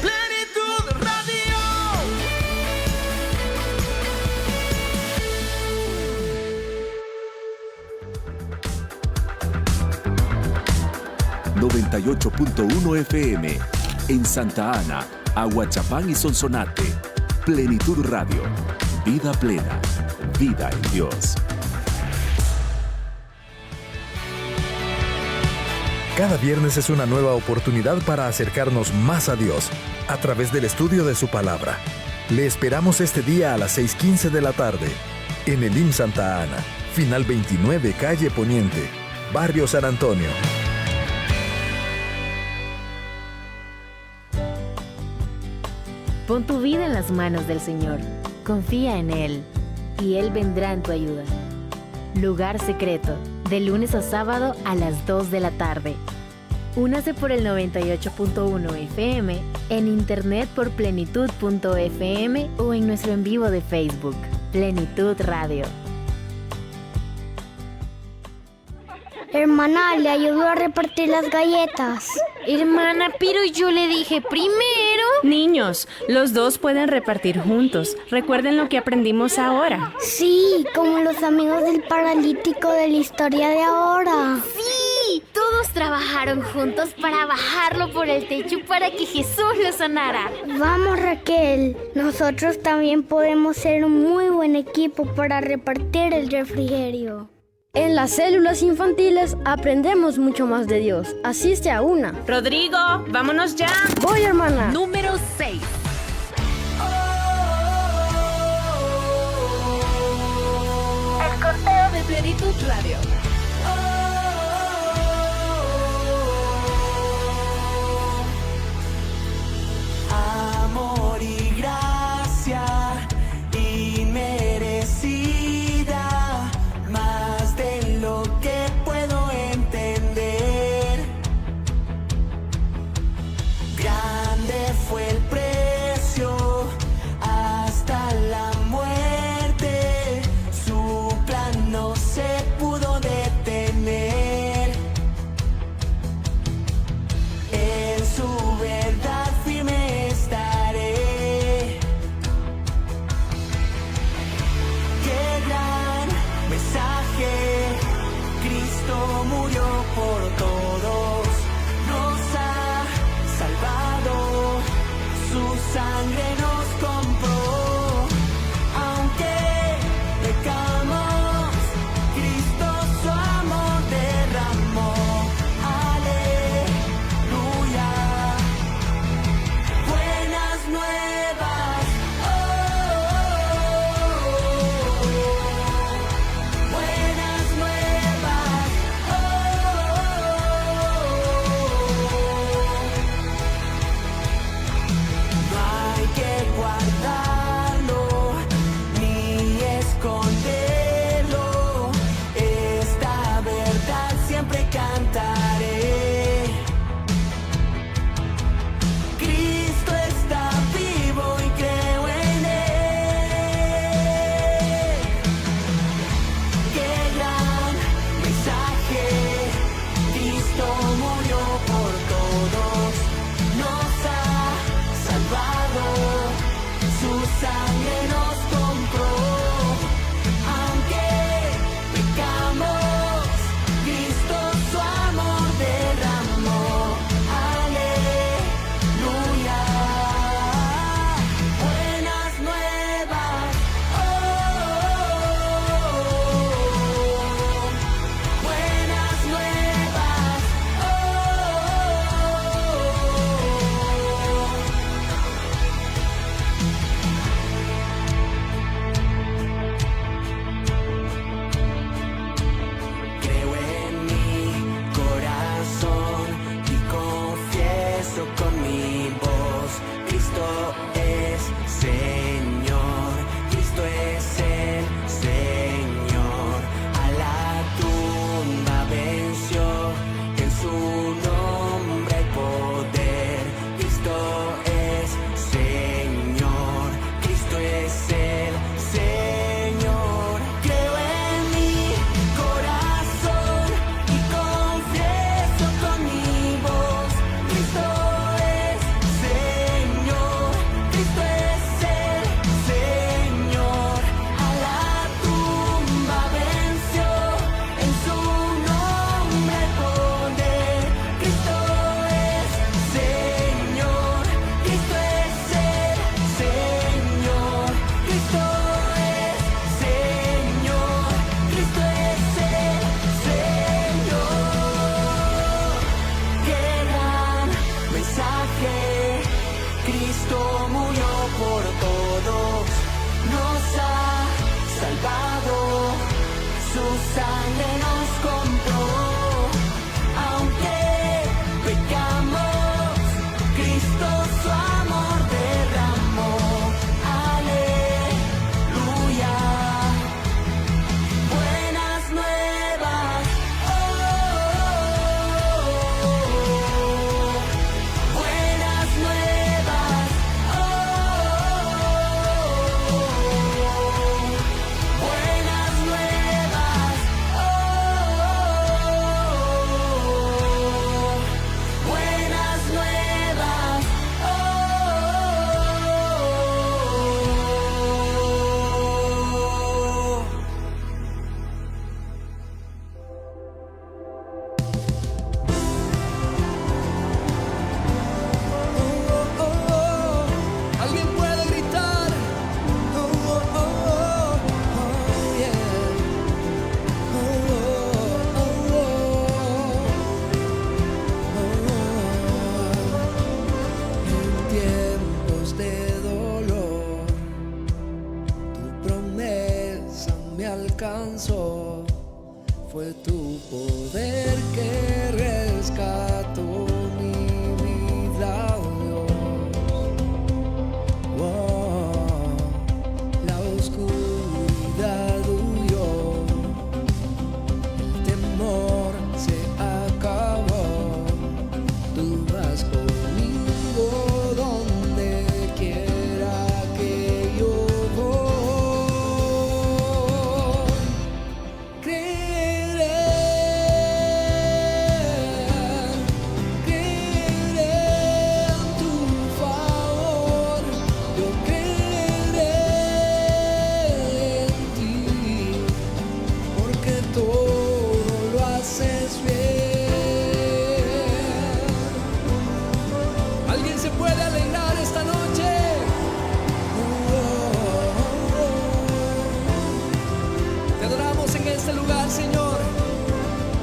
Plenitud Radio. 98.1 FM en Santa Ana, Aguachapán y Sonsonate. Plenitud Radio. Vida plena. Vida en Dios. Cada viernes es una nueva oportunidad para acercarnos más a Dios a través del estudio de su palabra. Le esperamos este día a las 6:15 de la tarde en el IMSS Santa Ana, Final 29, Calle Poniente, Barrio San Antonio. Pon tu vida en las manos del Señor. Confía en Él y Él vendrá en tu ayuda. Lugar secreto, de lunes a sábado a las 2 de la tarde. Únase por el 98.1 FM, en internet por plenitud.fm o en nuestro en vivo de Facebook, Plenitud Radio. Hermana, le ayudó a repartir las galletas. Hermana, pero yo le dije primero. Niños, los dos pueden repartir juntos. Recuerden lo que aprendimos ahora. Sí, como los amigos del paralítico de la historia de ahora. Sí, todos trabajaron juntos para bajarlo por el techo para que Jesús lo sanara. Vamos, Raquel, nosotros también podemos ser un muy buen equipo para repartir el refrigerio. En las células infantiles aprendemos mucho más de Dios. Asiste a una. Rodrigo, vámonos ya. Voy, hermana. Número 6. de Plenitud Radio. Amor y gracia inmerecida, más de lo que puedo entender. Grande fue el precio hasta la muerte, su plan no se pudo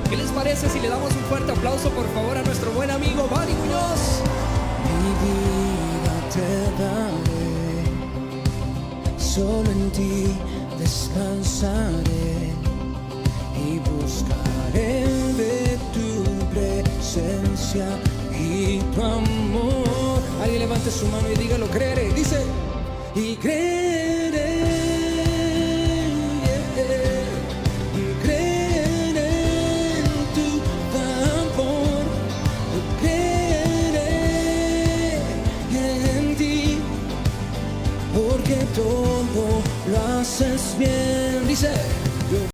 ¿Qué les parece si le damos un fuerte aplauso, por favor, a nuestro buen amigo Bani Muñoz? Mi vida te daré, solo en ti descansaré y buscaré de tu presencia y tu amor. Alguien levante su mano y dígalo, creeré. Dice, y creeré